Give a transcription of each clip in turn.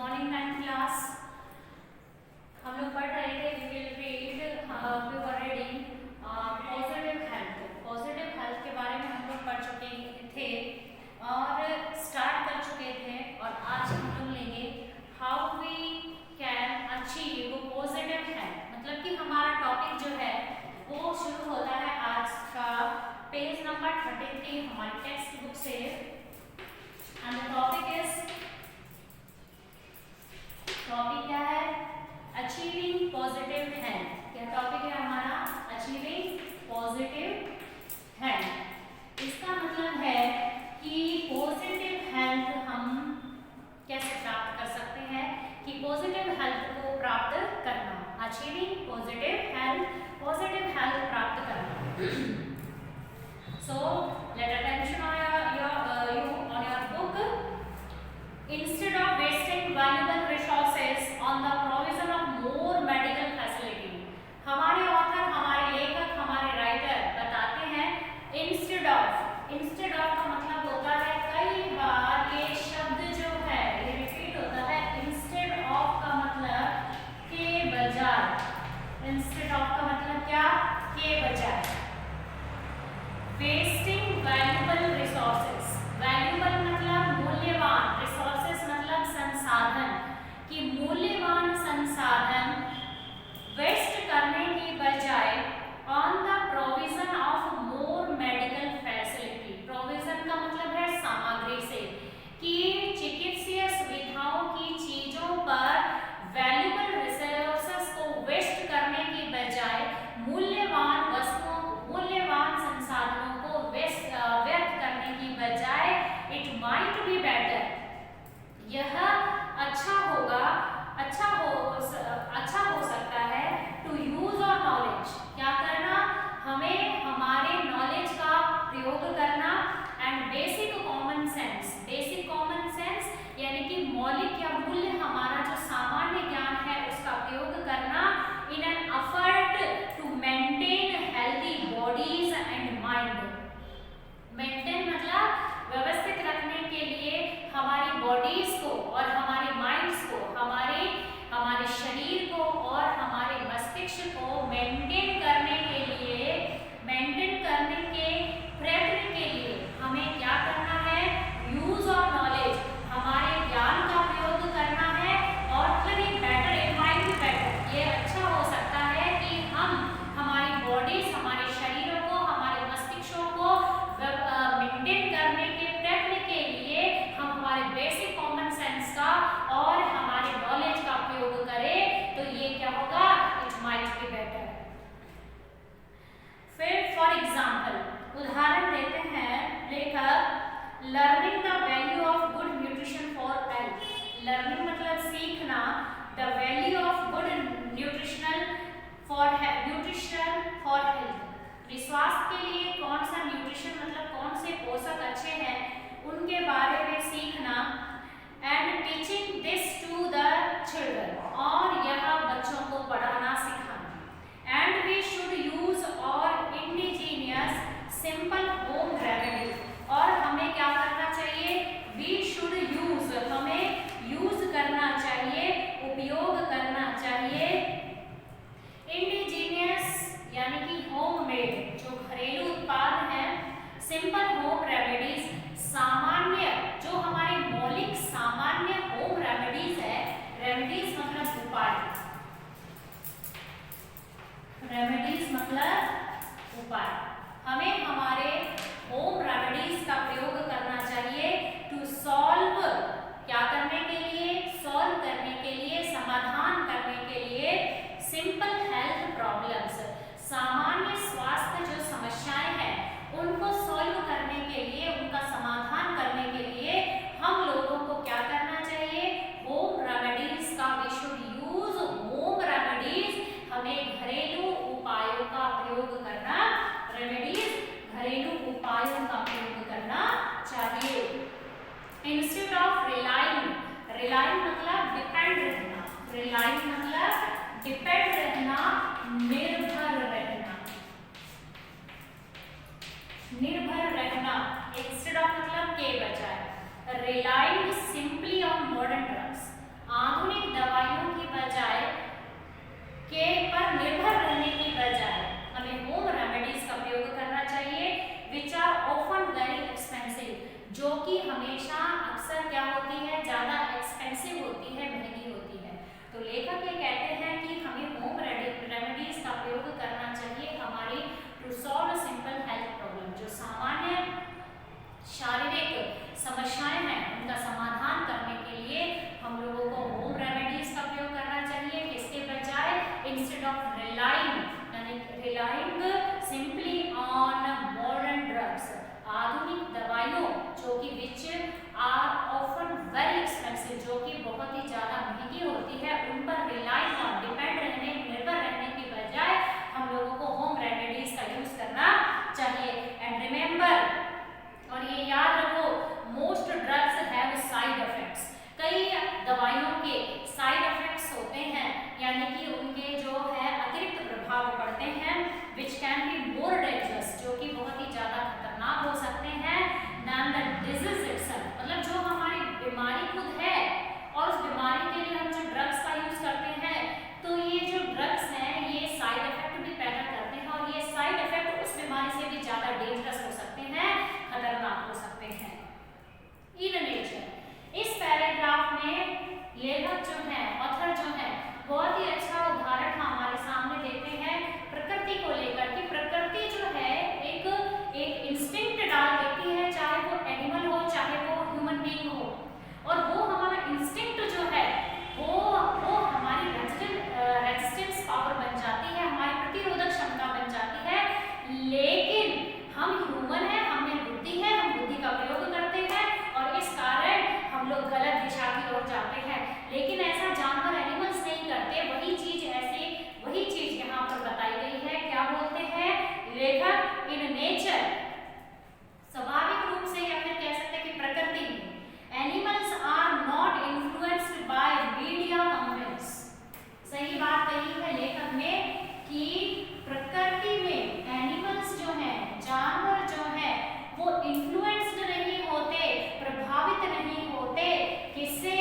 Morning 9th class. हम लोग पढ़ रहे थे we will read we were reading positive health. Positive health के बारे में हम लोग पढ़ चुके थे और स्टार्ट कर चुके थे, और आज हम लोग लेंगे how we can achieve positive health. मतलब कि हमारा टॉपिक जो है वो शुरू होता है आज का पेज नंबर 33 हमारी टेक्स्ट बुक से, एंड द टॉपिक क्या है? Achieving positive health. क्या टॉपिक है हमारा? Achieving positive health. इसका मतलब है कि पॉजिटिव हेल्थ हम कैसे प्राप्त कर सकते हैं, कि पॉजिटिव हेल्थ को प्राप्त करना, अचीविंग पॉजिटिव हेल्थ प्राप्त करना। So let attention on you on your book. Instead of wasting valuable resources on the provision of more medical facility, हमारे ऑथर, हमारे लेखक, हमारे राइटर बताते हैं instead of का मतलब होता है, कई बार ये शब्द जो है ये रिपीट होता है। instead of का मतलब के बजाय, instead of का मतलब क्या? के बजाय। वेस्टिंग वैल्यूबल रिसोर्सेस, वैल्यूबल मतलब मूल्यवान, रिसोर्सेस मतलब संसाधन, कि मूल्यवान संसाधन वेस्ट करने की बजाय on the provision of more medical facility. Provision का मतलब है सामग्री से, कि चिकित्सीय सुविधाओं की चीजों पर वैल्यूबल रिसोर्सेस को वेस्ट करने की बजाय मूल्यवान वस्तुओं, मूल्यवान संसाधनों को व्यर्थ करने की बजाय इट माइट बी बेटर, यह अच्छा होगा, अच्छा हो सकता है टू यूज और नॉलेज। क्या करना? हमें हमारे नॉलेज का प्रयोग करना, and basic common sense. Basic common sense यानी कि मौलिक या मूल्य, हमारा जो सामान्य ज्ञान है उसका प्रयोग करना in an effort to maintain healthy bodies and mind. Maintain मतलब व्यवस्थित रखने के लिए हमारी बॉडीज को और हमारे माइंड्स को, हमारे शरीर को और हमारे मस्तिष्क को मेंटेन करने के लिए, मेंटेन करने के प्रयत्न के लिए हमें क्या करना है? यूज और नॉलेज, हमारे ज्ञान का प्रयोग करना है। और मतलब better, it might be better, ये अच्छा हो सकता है कि हम हमारी बॉडीज, हमारे शरीरों को, हमारे मस्तिष्कों को मेंटेन करने के प्रयत्न के लिए हम हमारे बेसिक कॉमन सेंस का और हमारे नॉलेज का प्रयोग करें, तो ये क्या होगा? It might be better. फिर फॉर एग्जाम्पल उदाहरण देते हैं लेखक, learning the value of good nutrition for health. Learning मतलब सीखना, the value of good nutrition for health. स्वास्थ्य के लिए कौन सा न्यूट्रिशन मतलब कौन से पोषक अच्छे हैं उनके बारे में सीखना, and teaching this to the children, और यह बच्चों को पढ़ाना सिखाना। एंड वी शुड यूज और इंडिजीनियस सिंपल होम रेमेडीज, और हमें क्या करना चाहिए? वी शुड यूज, हमें यूज करना चाहिए, उपयोग करना चाहिए इंडिजीनियस यानी कि होममेड, जो घरेलू उत्पाद हैं, सिंपल होम रेमेडीज लेखक ये कहते हैं कि हमें होम रेमेडीज का प्रयोग करना चाहिए हमारी to solve simple health problem. जो सामान्य शारीरिक समस्याएं हैं उनका समाधान करने के लिए हम लोगों को होम रेमेडीज का प्रयोग करना चाहिए। किसके बजाय, instead of relying simply on modern drugs, आधुनिक दवाइयों जो कि which are often very expensive, जो कि बहुत ही ज्यादा महंगी होती है, उन पर रिलाई ऑन डिपेंड रहने, निर्भर रहने की बजाय हम लोगों को होम रेमेडीज का यूज करना चाहिए। एंड रिमेंबर, और ये याद रखो, most drugs have side effects. कई दवाइयों के साइड इफेक्ट्स होते हैं, यानी कि उनके जो है अतिरिक्त प्रभाव पड़ते हैं, which can be more dangerous, जो कि बहुत ही ज्यादा खतरनाक हो सकते हैं, देन द डिजीज इटसेल्फ। मतलब जो हमारी बीमारी खुद है और उस बीमारी के लिए हम जो ड्रग्स का यूज करते हैं, तो ये जो ड्रग्स हैं ये साइड इफेक्ट भी पैदा करते हैं, और ये साइड इफेक्ट उस बीमारी से भी ज्यादा डेंजरस हो सकते हैं, खतरनाक हो सकते हैं। इन नेचर, इस पैराग्राफ में लेखक जो है, ऑथर जो है, बहुत ही अच्छा उदाहरण हमारे सामने देते हैं प्रकृति को लेकर, कि प्रकृति जो है एक इंस्टिंक्ट डाल देती है, चाहे वो एनिमल हो चाहे वो ह्यूमन बीइंग हो, और वो हमारा इंस्टिंक्ट जो है वो हमारी रेजिस्टेंस पावर बन जाती है, हमारी प्रतिरोधक क्षमता बन जाती है। लेकिन हम ह्यूमन है, हमें बुद्धि है, हम बुद्धि का प्रयोग करते हैं, और इस कारण हम लोग गलत दिशा की ओर जाते हैं। लेकिन ऐसा जानवर एनिमल्स नहीं करते। वही चीज यहाँ पर बताई गई है। क्या बोलते हैं लेखक, इन नेचर, स्वाभाविक रूप से, या फिर कह सकते हैं कि प्रकृति में, animals are not influenced by media campaigns. सही बात कही है लेखक ने कि प्रकृति में एनिमल्स जो हैं, जानवर जो है, वो इन्फ्लुएंस्ड नहीं होते, प्रभावित नहीं होते, किससे,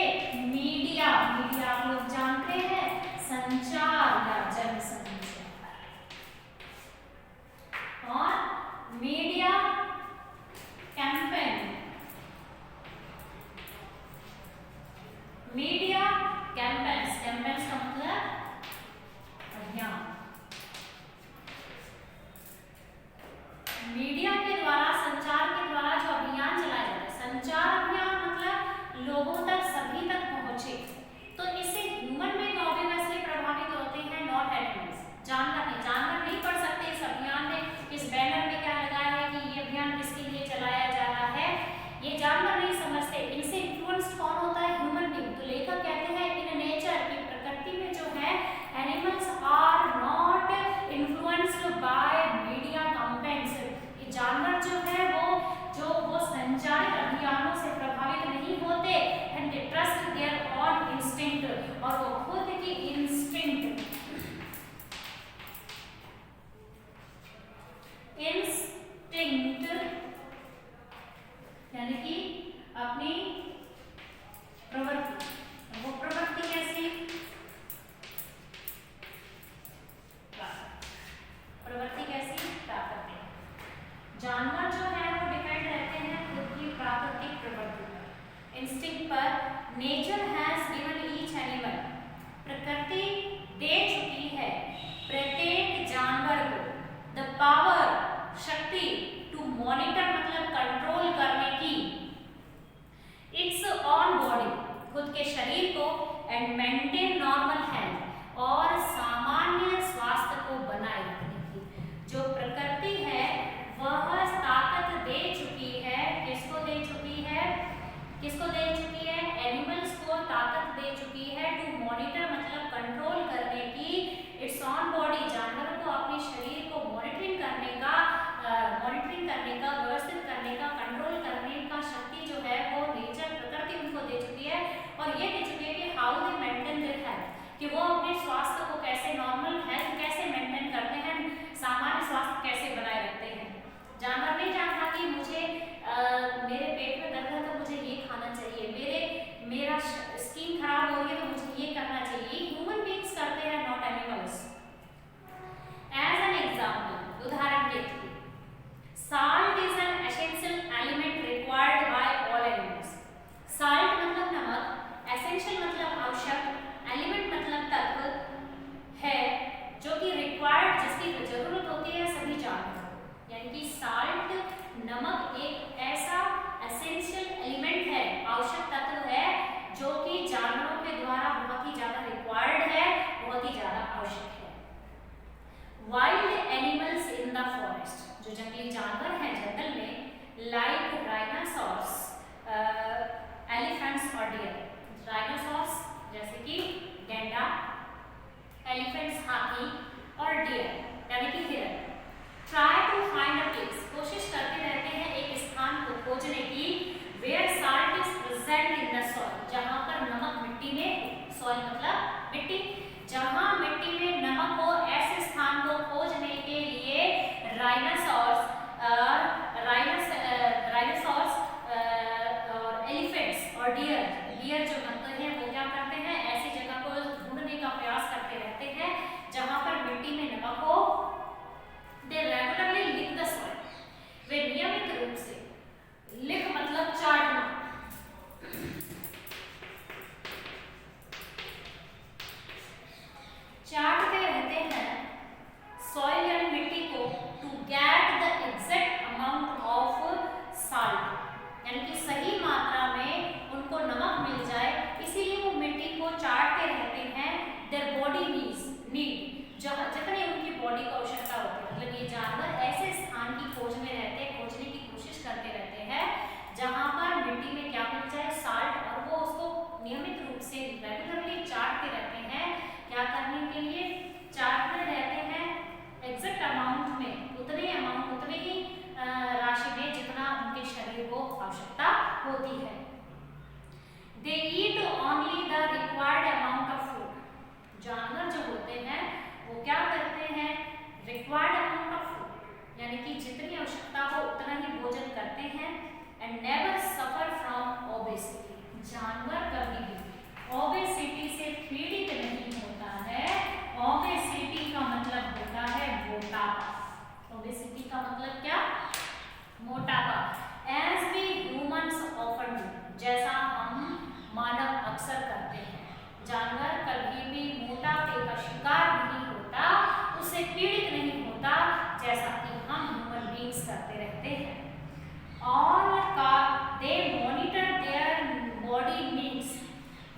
मीडिया। मीडिया आप लोग जानते हैं, संचार या जनसंचार, और media campaign, media campaigns, campaigns का मतलब अभियान। मीडिया के द्वारा, संचार के द्वारा जो अभियान चलाया जाता है, संचार अभियान मतलब लोगों तक, सभी तक पहुंचे, तो इससे ह्यूमन बीइंग ऑब्वियसली प्रभावित होते हैं, नॉट एनिमल्स। जानवर नहीं पढ़ सकते इस अभियान में, इस बैनर में क्या लगाया है कि ये अभियान किसके लिए चलाया जा रहा है, ये जानवर नहीं समझते। इनसे इन्फ्लुएंस्ड कौन होता है, ह्यूमन बीइंग। तो लेखक कहते हैं इन नेचर, की प्रकृति में जो है, animals are not influenced by media campaigns. जानवर जो है वो संचारित अभियानों से प्रभावित नहीं होते, and they trust there on instinct, और वो खुद की इंस्टिंक्ट यानी कि अपनी प्रवृत्ति, वो प्रवृत्ति कैसी, प्रवृत्ति कैसी, प्राकृतिक। जानवर जो है वो डिपेंड रहते हैं खुद की प्राकृतिक प्रवृत्ति पर, इंस्टिंक्ट पर। Nature has given each animal, प्रकृति दे चुकी है प्रत्येक जानवर को द पावर, शक्ति, टू मॉनिटर मतलब कंट्रोल करने की, इट्स ऑन बॉडी, खुद के शरीर को, एंड मेंटेन नॉर्मल हेल्थ, और सामान्य स्वास्थ्य को बनाए रखने की। जो प्रकृति है वह ताकत दे चुकी है, किसको दे चुकी है, किसको दे चुकी है, एनिमल्स को ताकत दे चुकी है, टू मॉनिटर मतलब कंट्रोल करने की, इट्स ऑन बॉडी, जानवरों को अपने शरीर को मॉनिटरिंग करने का, व्यवस्थित करने का, कंट्रोल करने का शक्ति जो है वो नेचर, प्रकृति उनको दे चुकी है। और ये दे चुकी है कि how they maintain their health, कि वो अपने स्वास्थ्य को कैसे, नॉर्मल हेल्थ कैसे मेंटेन करते हैं, सामान्य स्वास्थ्य कैसे बनाए रखते हैं। जानवर नहीं जानता कि मुझे मेरे पेट में दर्द है तो मुझे ये खाना चाहिए, मेरा स्किन खराब हो रही है तो मुझे ये करना चाहिए। ह्यूमन बीइंग्स करते हैं, not animals. As an example, उदाहरण के लिए, साल्ट इज एन को आवश्यकता होती है। They eat only the required amount of food. जानवर जो होते हैं वो क्या करते हैं, रिक्वायर्ड अमाउंट ऑफ फूड यानी कि जितनी आवश्यकता हो उतना ही भोजन करते हैं। And never suffer from obesity. जानवर कभी भी ओबेसिटी से पीड़ित नहीं होता है। ओबेसिटी का मतलब होता है मोटापा। ओबेसिटी का मतलब क्या, मोटापा। As we humans often do, जैसा हम मानव अक्सर करते हैं। जानवर कभी भी मोटापे का शिकार नहीं होता, उससे पीड़ित नहीं होता, जैसा कि हम ह्यूमन बीइंग्स करते रहते हैं। ऑल का दे मॉनिटर देयर बॉडी नीड्स।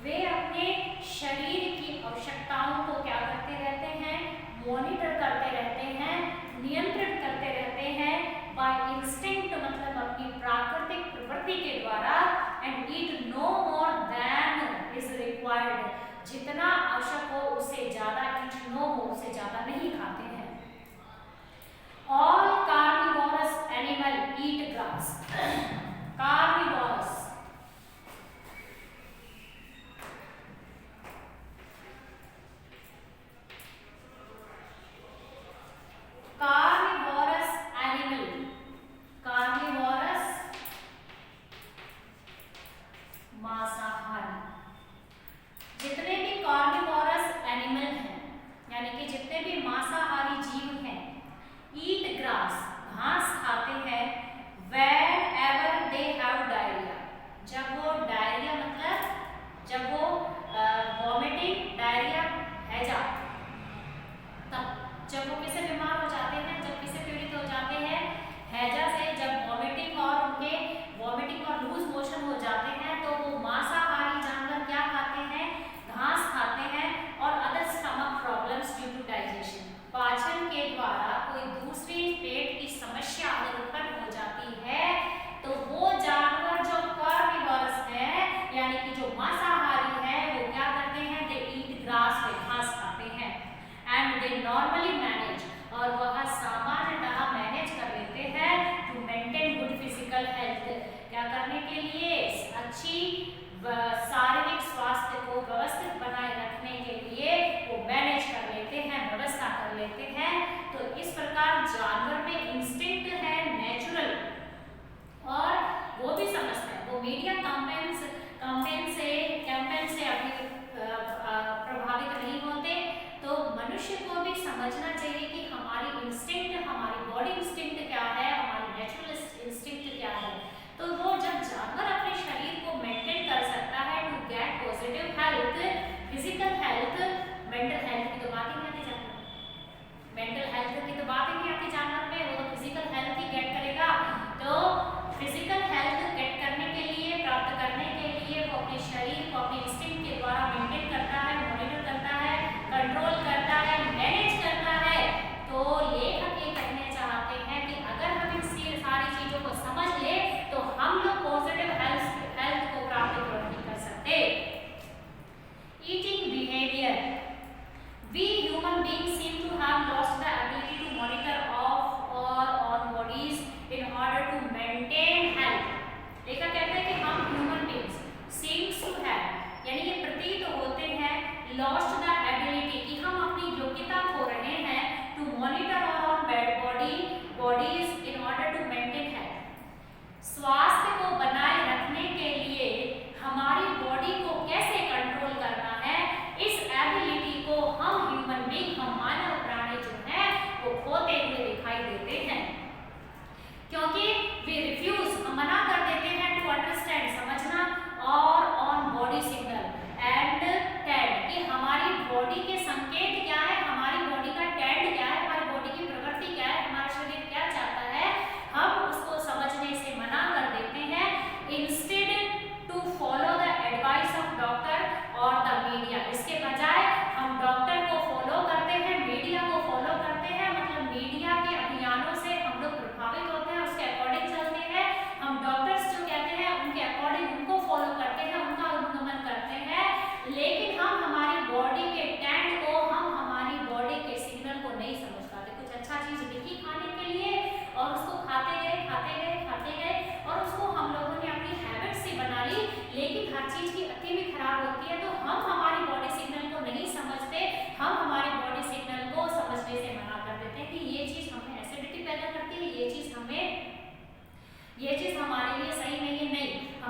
वे अपने शरीर की आवश्यकताओं को क्या करते रहते हैं, मॉनिटर करते रहते हैं, नियंत्रित करते रहते हैं। बाय इंस्टिंक्ट मतलब अपनी प्राकृतिक प्रवृत्ति के द्वारा। And eat no more than is required. जितना आवश्यक हो उससे ज्यादा ईट नो मोर, उससे ज्यादा नहीं खाते हैं। All carnivorous animal eat grass. Carnivorous carnivorous animal, carnivorous मांसाहारी। जितने भी कार्निवोरस एनिमल हैं यानी कि जितने भी मांसाहारी जीव हैं, ईट ग्रास घास खाते हैं। Wherever they have diarrhoea, जब वो डायरिया मतलब जब वो वॉमिटिंग डायरिया हैजा, तब जब वो किससे बीमार हो जाते हैं, जब किससे पीड़ित हो जाते हैं, हैजा से। जब वॉमिटिंग और उनके वॉमिटिंग और लूज मोशन हो जाते हैं तो वो मांसाहारी जानवर क्या खाते हैं, घास खाते हैं। और other stomach problems due to digestion, पाचन के द्वारा कोई दूसरी पेट की समस्या अगर उत्पन्न हो जाती है तो वो जानवर जो कार्निवोरस है यानी कि जो मांसाहारी है वो क्या करते हैं, दे ईट ग्रास, वे घास खाते हैं। एंड दे नॉर्मली मैनेज, और वह सामान्यतः मैनेज कर लेते हैं to maintain good physical health. क्या करने के लिए, अच्छी शारीरिक स्वास्थ्य को व्यवस्थित बनाए रखने के लिए वो मैनेज कर लेते हैं, व्यवस्था कर लेते हैं। तो इस प्रकार जानवर में इंस्टिंक्ट है नेचुरल, और वो भी समझता है, वो मीडिया कैंपेन से अभी प्रभावित नहीं होते। तो मनुष्य को भी समझना चाहिए कि हमारी इंस्टिंक्ट, हमारी बॉडी इंस्टिंक्ट क्या है, हमारी नेचुरल इंस्टिंक्ट क्या है। तो वो जब जानवर अपने शरीर को मेंटेन कर सकता है to get positive health, physical health, mental health की तो बात ही नहीं आती जानवर, मेंटल हेल्थ की तो बात ही नहीं आती जानवर में, वो तो फिजिकल हेल्थ ही गेट करेगा। तो फिजिकल हेल्थ गेट करने के लिए, प्राप्त करने के लिए वो अपने शरीर को अपने इंस्टिंक्ट के द्वारा मेंटेन करता है, मॉनिटर करता है, कंट्रोल करता है, मैनेज करता है। तो लेखक ये कहने चाहते हैं कि अगर हम इन सारी चीजों को समझ ले तो हम लोग पॉजिटिव हेल्थ को प्राप्त नहीं कर सकते। Eating behaviour, we human beings seem to have lost the ability to monitor of our own bodies in order to maintain health. लेखक कहते हैं कि हम human beings seems to have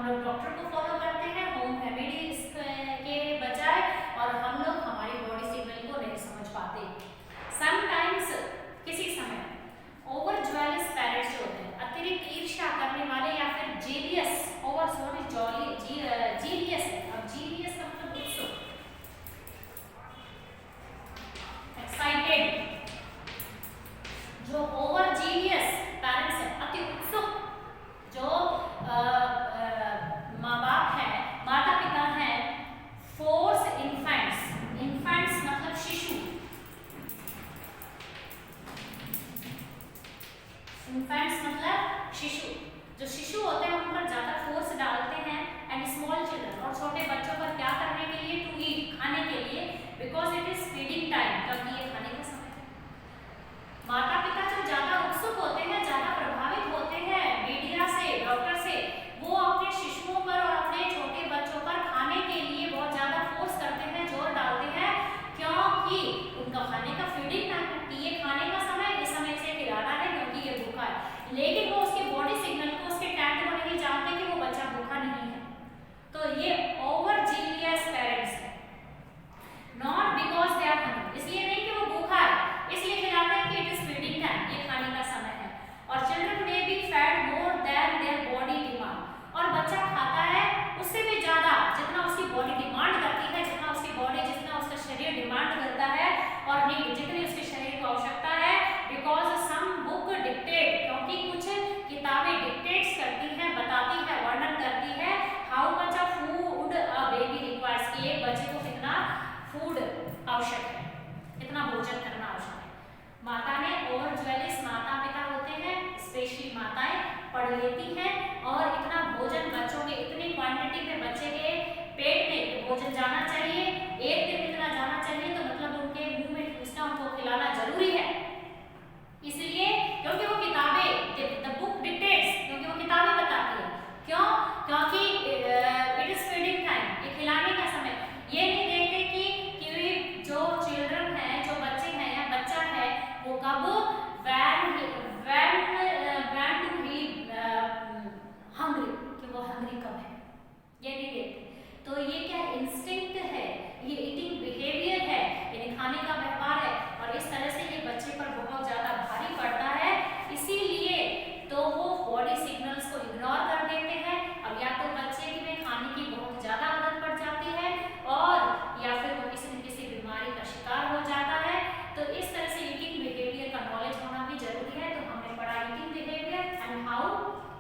हम लोग डॉक्टर को फॉलो करते हैं होम रेमेडीज के बजाय, और हम लोग हमारी बॉडी सिग्नल को नहीं समझ पाते। समटाइम्स किसी समय ओवर ज्वेलस पेरेंट्स जो होते हैं, अतिरिक्त ईर्ष्या करने वाले या फिर जेलियस, ओवर सॉरी जीलियस है, अब जीलियस का मतलब उत्सुक, एक्साइटेड, जो ओवर जीलियस पेरेंट्स है, अति उत्सुक जो माँ बाप है, माता पिता है, फोर्स इन्फेंट्स, इन्फेंट्स मतलब शिशु, इन्फेंट्स मतलब शिशु, जो शिशु होते हैं उन पर ज्यादा फोर्स डालते हैं, एंड स्मॉल चिल्ड्रन और छोटे बच्चों पर क्या करने के लिए, टू ईट, खाने के लिए, because it is feeding time, क्योंकि ये खाने का समय है। माता पिता जो ज्यादा उत्सुक होते हैं, ज्यादा प्रभावित होते हैं मीडिया से, डॉक्टर से, वो अपने शिशुओं पर और अपने छोटे बच्चों पर खाने के लिए बहुत ज्यादा फोर्स करते हैं, जोर डालते हैं, क्योंकि उनका खाने का फीडिंग टाइम है, ये खाने का समय, इस समय से खिलाना है क्योंकि ये भूखा है, लेकिन वो उसके बॉडी सिग्नल को, उसके टैग को नहीं जानते कि वो बच्चा भूखा नहीं है। तो ये ओवर जीलियस पेरेंट्स है, not because they are hungry, इसलिए नहीं कि वो भूखा है इसलिए खिलाते हैं कि इट इज फीडिंग टाइम, ये खाने का समय है। और children may be fed more than their body demand, और बच्चा खाता है उससे भी ज्यादा जितना उसकी बॉडी डिमांड करती है, जितना उसकी बॉडी, जितना उसका शरीर डिमांड करता है, और नीड, जितनी उसके शरीर को आवश्यकता है, बिकॉज सम बुक डिक्टेट, क्योंकि कुछ किताबें डिक्टेट्स करती हैं, बताती है, वर्णन करती है, how much of food a baby requires, कि एक बच्चे को कितना फूड आवश्यक है, कितना भोजन करना आवश्यक है। माता ने ओवर ज्वेलिस माता पिता होते हैं, स्पेशली माताएं पढ़ लेती हैं, और इतना भोजन बच्चों के, इतनी क्वांटिटी में बच्चे के पेट में भोजन जाना चाहिए, एक दिन इतना जाना चाहिए, तो मतलब उनके मुंह में घुसना, उनको खिलाना जरूरी है, इसलिए क्योंकि वो किताबें, द बुक डिक्टेट्स, क्योंकि वो किताबें बताती है, क्यों, क्योंकि इट इज फीडिंग टाइम, ये खिलाने का समय, ये नहीं देखते कि जो चिल्ड्रन है, जो बच्चे हैं या बच्चा है, वो कब when to be hungry, कि वो हंग्री कब है, ये नहीं देखते। तो ये क्या इंस्टिंक्ट है, ये ईटिंग बिहेवियर है, यानी खाने का व्यवहार है, और इस तरह से ये बच्चे पर बहुत ज्यादा भारी पड़ता है, इसीलिए तो वो बॉडी सिग्नल्स को इग्नोर कर देते हैं। अब या तो बच्चे में खाने की बहुत ज्यादा आदत पड़ जाती है, और या फिर वो किसी न किसी बीमारी का शिकार हो जाता है। तो इस तरह से ईटिंग बिहेवियर का नॉलेज होना भी जरूरी है। तो हमने पढ़ा eating behaviour and how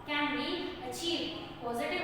can we achieve positive